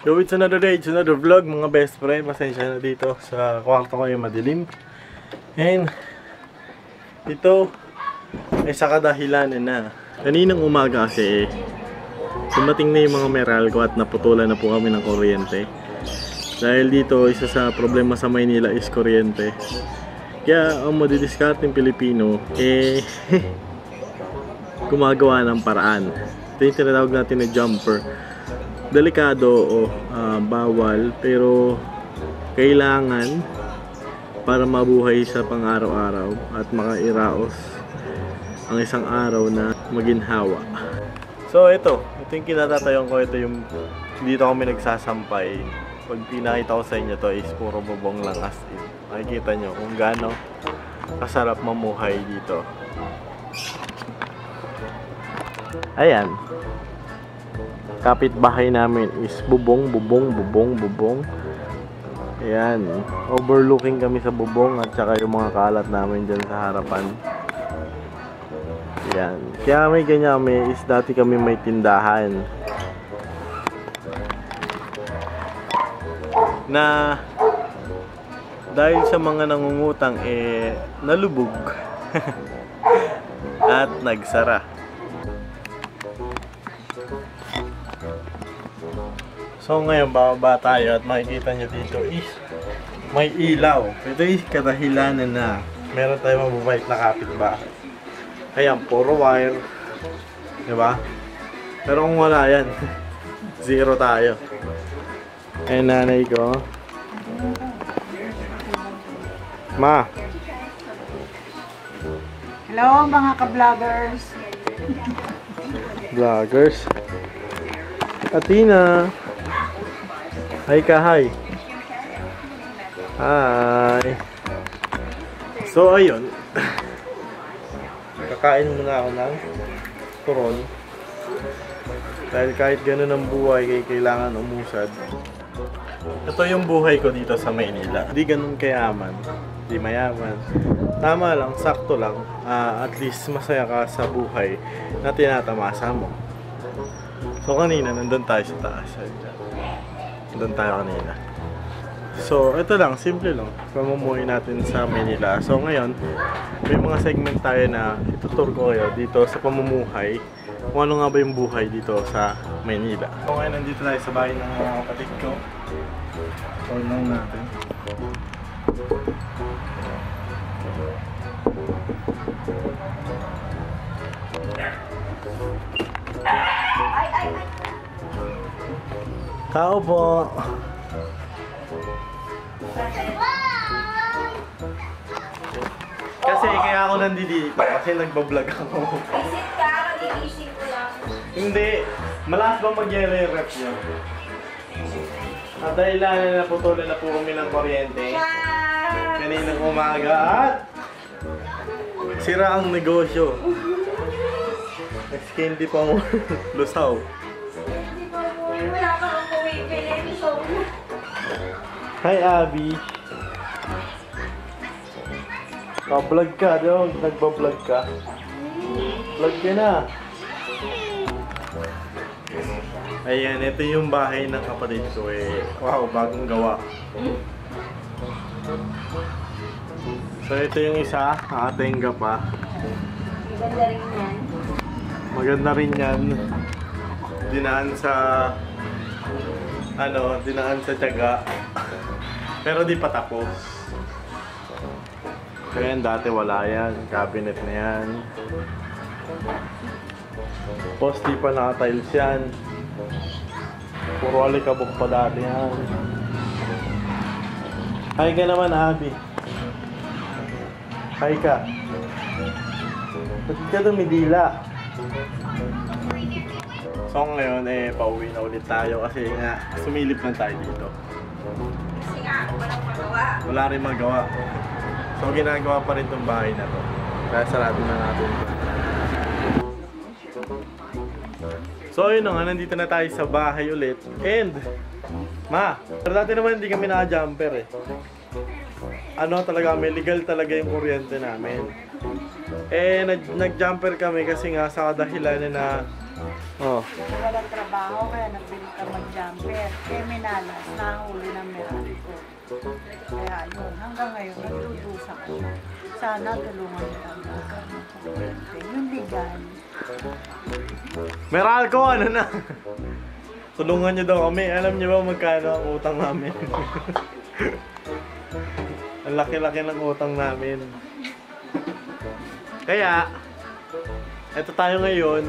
So it's another day, it's another vlog mga best friend. Pasensya na dito sa kwarto ko yung madilim. And ito ay sa kadahilanan na kaninang umaga kasi dumating na yung mga Meralco at naputulan na po kami ng kuryente. Dahil dito isa sa problema sa Maynila is kuryente. Kaya ang madidiskarteng Pilipino gumagawa ng paraan. Ito yung tinatawag natin na jumper. Delikado o bawal pero kailangan para mabuhay sa pang-araw-araw at makairaos ang isang araw na maginhawa. So ito yung kinatatayon ko, ito yung dito kami nagsasampay. Pag pinakita ko sa inyo to is puro bubong lang as in. Makikita nyo kung gaano kasarap mamuhay dito. Ayan. Kapitbahay namin is bubong. Ayan. Overlooking kami sa bubong at saka yung mga kalat namin dyan sa harapan. Ayan. Kaya may ganyan kami is dati kami may tindahan. Na dahil sa mga nangungutang nalubog at nagsara. So ngayon bababa tayo at makikita nyo dito is may ilaw. Ito is kadahilanan na meron tayong mababait na kapitbahay. Ayan, puro wire, diba? Pero kung wala yan, zero tayo. Ayan nanay ko. Ma. Hello mga ka-vloggers. Vloggers. Atina. Hi ka, hi. Hi. So ayun. Kakain muna ako ng turon. Dahil kahit ganun ang buhay, kailangan umusad. Ito yung buhay ko dito sa Maynila. Hindi ganun kayaman, hindi mayaman. Tama lang, sakto lang. At least masaya ka sa buhay na tinatamasa mo. So kanina, nandun tayo sa taas. Nandun tayo kanina. So ito lang, simple lang. Pamumuhay natin sa Maynila. So ngayon, may mga segment tayo na itutur ko kayo dito sa pamumuhay. Kung ano nga ba yung buhay dito sa Maynila. So ngayon, nandito tayo sa bahay ng mga kapatid ko. Tour lang natin. Tao po. Kasi kaya ako nandito kasi nagbablog ako. Isip ka, mag-iisip ko lang. Hindi. Malakas ba mag-yelo yung rep nyo? At dahil na putulan na po kami ng kuryente kaninang umaga at sira ang negosyo. Hindi pa mo lusaw. Wala ka nang pumipili. Hi Abby. Vlog ka, di ba? Nagbablog ka. Vlog ka na. Ayan, ito yung bahay ng kapatid ko wow, bagong gawa. So ito yung isa, nakatenga pa. Maganda rin yan. Maganda rin yan. Dinaan sa dinaan sa tiyaga. Pero di pa tapos. Kaya dati wala yan, cabinet na yan. Tapos di pa naka-tiles yan. Puro alikabok pa dati yan. Hi ka naman, Abby. Hi ka. Ba't ka dumidila? So ngayon pauwi na ulit tayo kasi nga sumilip na tayo dito. Kasi nga, walang magawa. Wala rin magawa. So ginagawa pa rin tong bahay na to. Kaya sarado na natin ito. So yun nga, nandito na tayo sa bahay ulit. And pero dati naman hindi kami naka-jumper talaga, may legal talaga yung kuryente namin. Nag-jumper kami kasi nga sa kadahilan na Oh. Walang trabaho, kaya nagbili ka mag-jumper. Kaya minalas, nahuli ng Merari ko. Kaya yun, hanggang ngayon, nagdudusa ko. Sana tulungan nila ang kuryente. Yung legal. Meral ko, ano na? Tulungan nyo daw kami. Alam nyo ba magkano ang utang namin? Ang laki-laki ng utang namin. Kaya, eto tayo ngayon,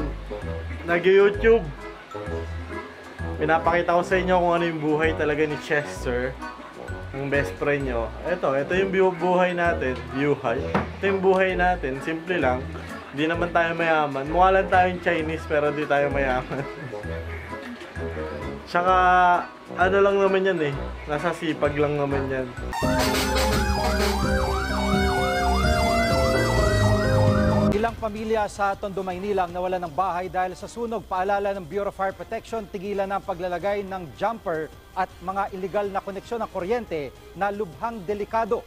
nag-YouTube. Pinapakita ko sa inyo kung ano yung buhay talaga ni Chester, yung best friend nyo. Ito yung buhay natin. Ito yung buhay natin. Simple lang. Hindi naman tayo mayaman. Mukha lang tayong Chinese pero di tayo mayaman. Tsaka, ano lang naman yan eh. Nasa sipag lang naman yan. Ilang pamilya sa Tondo, Maynila ang nawalan ng bahay dahil sa sunog. Paalala ng Bureau of Fire Protection, tigilan ang paglalagay ng jumper at mga illegal na koneksyon ng kuryente na lubhang delikado.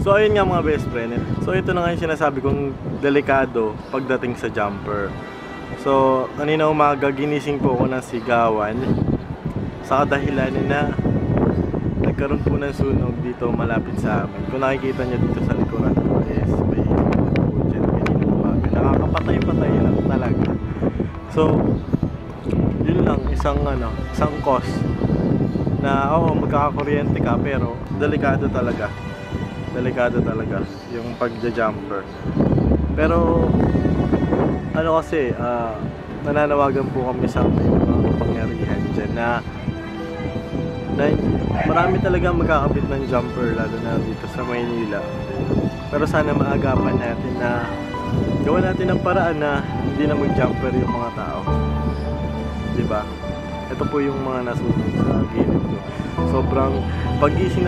So ayun nga mga best friend. So ito na nga yung sinasabi kong delikado pagdating sa jumper. So kanina umaga ginising po ako ng sigawan sa kadahilan na nagkaroon po ng sunog dito malapit sa amin. Kung nakikita nyo dito sa likuran ko is may po dyan kanina umaga. Nakakapatay-patay lang talaga. So yun lang isang cause na magkakakuryente ka pero delikado talaga yung pagja-jumper. Pero ano kasi nananawagan po kami sa mga kapangyarihan dyan na marami talaga magkakabit ng jumper lalo na dito sa Maynila. Pero sana maagapan natin na gawa natin ng paraan na hindi na mag-jumper yung mga tao. Diba? Ito po yung mga nasunog sa gilid ko. Sobrang pagising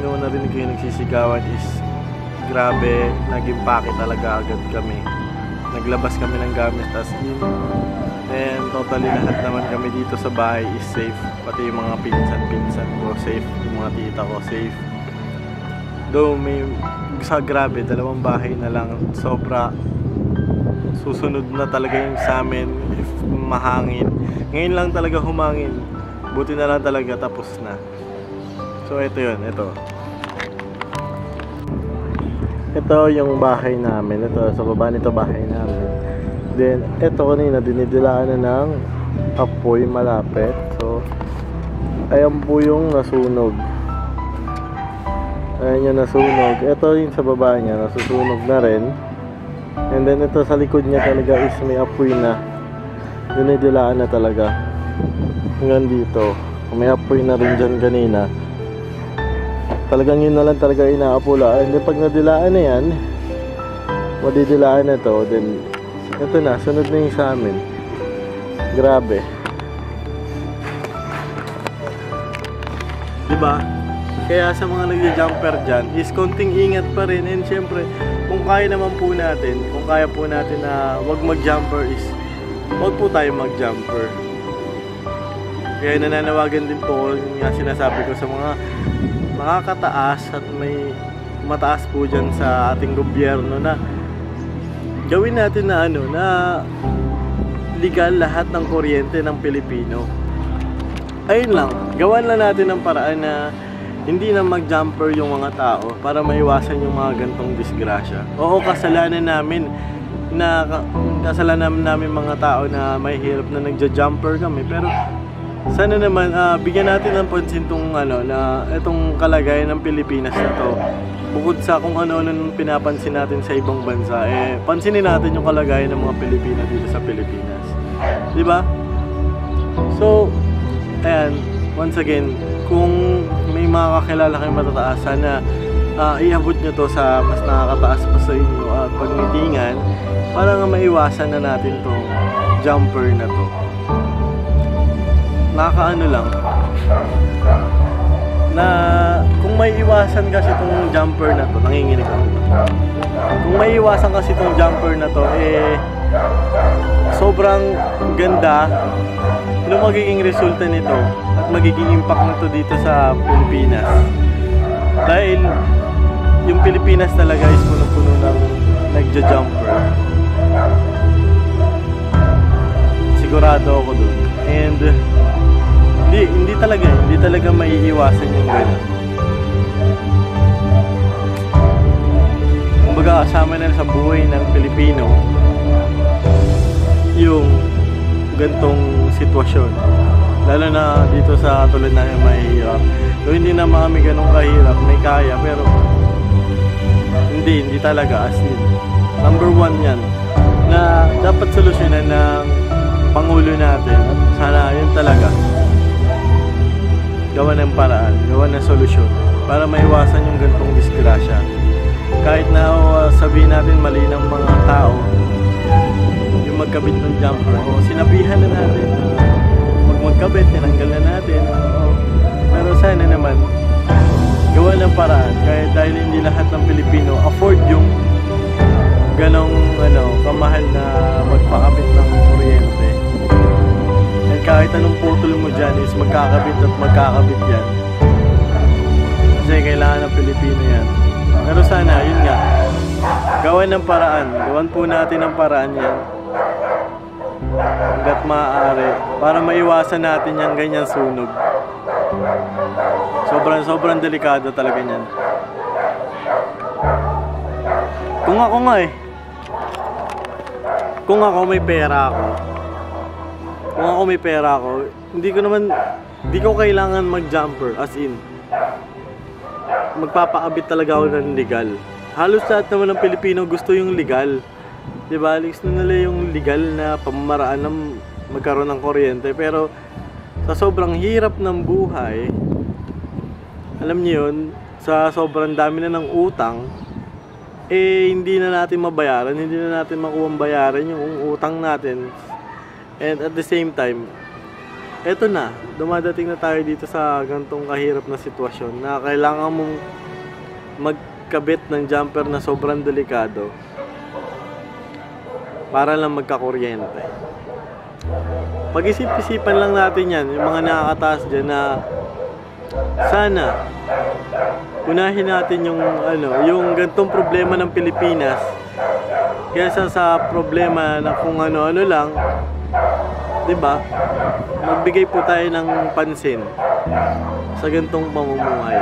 ko narinig ko yung nagsisigawan is grabe, naging pake talaga agad kami. Naglabas kami ng gamit tas and totally lahat naman kami dito sa bahay is safe. Pati yung mga pinsan ko safe, yung mga tita ko safe. Though may grabe, 2 bahay na lang, sobra susunod na talaga yung sa amin if mahangin. Ngayon lang talaga humangin. Buti na lang talaga tapos na. So ito yun, ito. Ito yung bahay namin. Ito, sa baba nito bahay namin. Then, ito kanina dinidilaan na ng apoy malapit. So, ayan po yung nasunog. Ayan yung nasunog. Ito yung sa baba niya, nasusunog na rin. And then ito sa likod niya talaga is may apoy na. Dinidilaan na talaga. Hanggang dito. May apoy na rin dyan kanina. Talagang yun na lang talaga inaapula. And then pag nadilaan na yan, madidilaan na to. Then, ito na, sunod na yung sa amin. Grabe. Diba? Kaya sa mga nagja-jumper dyan, is konting ingat pa rin. And syempre, kung kaya naman po natin, kung kaya po natin na wag mag-jumper is, wag po tayo mag-jumper. Kaya nananawagan din po yung sinasabi ko sa mga makakataas at may mataas po dyan sa ating gobyerno na gawin natin na na legal lahat ng kuryente ng Pilipino. Ayun lang, gawan lang natin ng paraan na hindi na mag-jumper yung mga tao para maiwasan yung mga gantong disgrasya. Oo, kasalanan namin mga tao na may hirap na nagja-jumper kami, pero sana naman bigyan natin ng pansin tong na itong kalagayan ng Pilipinas na to. Bukod sa kung ano nung pinapansin natin sa ibang bansa, pansinin natin yung kalagayan ng mga Pilipino dito sa Pilipinas. 'Di ba? So, ayan, once again, kung may mga kakilala kayong matataas, sana iabot nyo to sa mas nakakataas pa sa inyo at pagmitingan para nga maiwasan na natin tong jumper na to. Nakakaano lang na kung may iwasan kasi itong jumper na to, nanginginig ako. Kung may iwasan kasi itong jumper na to, sobrang ganda ng magiging resulta nito at magiging impact nito dito sa Pilipinas. Dahil yung Pilipinas talaga is puno-puno ng nagja-jumper. Sigurado ako dun. And hindi talaga maiiwasan yung gano'n. Kumbaga kasama na sa buhay ng Pilipino yung gantong sitwasyon. Lalo na dito sa tulad na yung mahihirap. So, hindi na kami ganong kahirap, may kaya, pero hindi talaga as in. Number 1 yan na dapat solusyonan ng Pangulo natin. At sana yun talaga gawa ng paraan, gawa ng solusyon para maiwasan yung gantong disgrasya. Kahit na sabihin natin mali ng mga tao yung magkabit ng jumper, o sinabihan na natin magkabit, tinanggal na natin, pero sana naman gawa ng paraan, kahit dahil hindi lahat ng Pilipino afford yung ganong kamahal na magpakabit ng kuryente. At kahit anong putol mo dyan is magkakabit at magkakabit yan, kasi kailangan ng Pilipino yan. Pero sana, yun nga, gawan ng paraan, gawan po natin ng paraan yan hanggat maaari para maiwasan natin yung ganyan sunog. Sobrang delikado talaga yan. Kung ako may pera ako, hindi ko kailangan mag-jumper, as in magpapakabit talaga ako ng legal. Halos lahat naman ng Pilipino gusto yung legal, diba? Gusto nila yung legal na pamamaraan ng magkaroon ng kuryente. Pero sa sobrang hirap ng buhay, alam niyo yun, sa sobrang dami na ng utang, hindi na natin mabayaran, hindi na natin makuha bayaran yung utang natin. And at the same time, eto na, dumadating na tayo dito sa gantong kahirap na sitwasyon na kailangan mong magkabit ng jumper na sobrang delikado para lang magkakuryente. Pag-isip-isipan lang natin yan, yung mga nakakataas dyan, na sana unahin natin yung gantong problema ng Pilipinas kaysa sa problema na kung ano-ano lang, diba? Magbigay po tayo ng pansin sa gantong pamumuhay.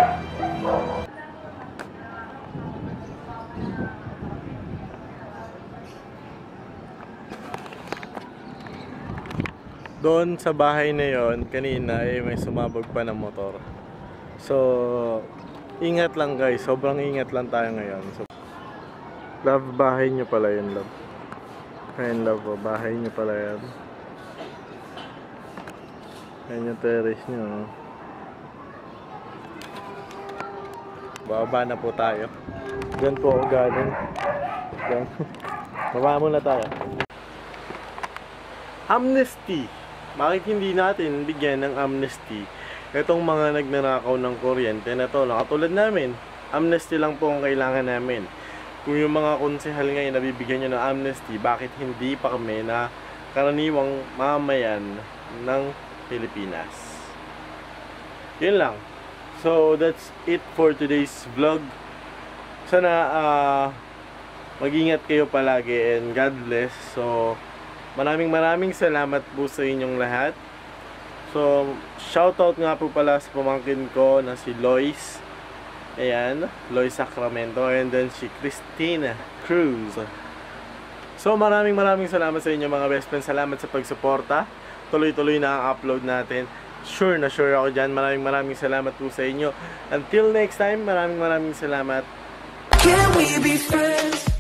Doon sa bahay na yon kanina may sumabog pa ng motor. So, ingat lang guys, sobrang ingat lang tayo ngayon. So, love, bahay nyo pala yun, love. Ayan, love, bahay nyo pala yan. Ayan yung terrace nyo. Bababa na po tayo. Diyan po ako galing. Diyan. Baba muna tayo. Amnesty. Bakit hindi natin bigyan ng amnesty itong mga nagnanakaw ng kuryente na to? Katulad namin, amnesty lang po ang kailangan namin. Kung yung mga konsehal ngayon nabibigyan nyo ng amnesty, bakit hindi pa kami na karaniwang mamayan ng Pilipinas? Yun lang. So that's it for today's vlog. Sana mag-ingat kayo palagi and God bless. So maraming salamat po sa inyong lahat. So shoutout nga po pala sa pamangkin ko na si Lois. Ayan, Lois Sacramento, and then si Christina Cruz. So maraming salamat sa inyo mga best friends. Salamat sa pagsuporta. Tuloy-tuloy na ang upload natin. Sure na sure ako dyan. Maraming salamat po sa inyo. Until next time, maraming salamat. Can we be friends?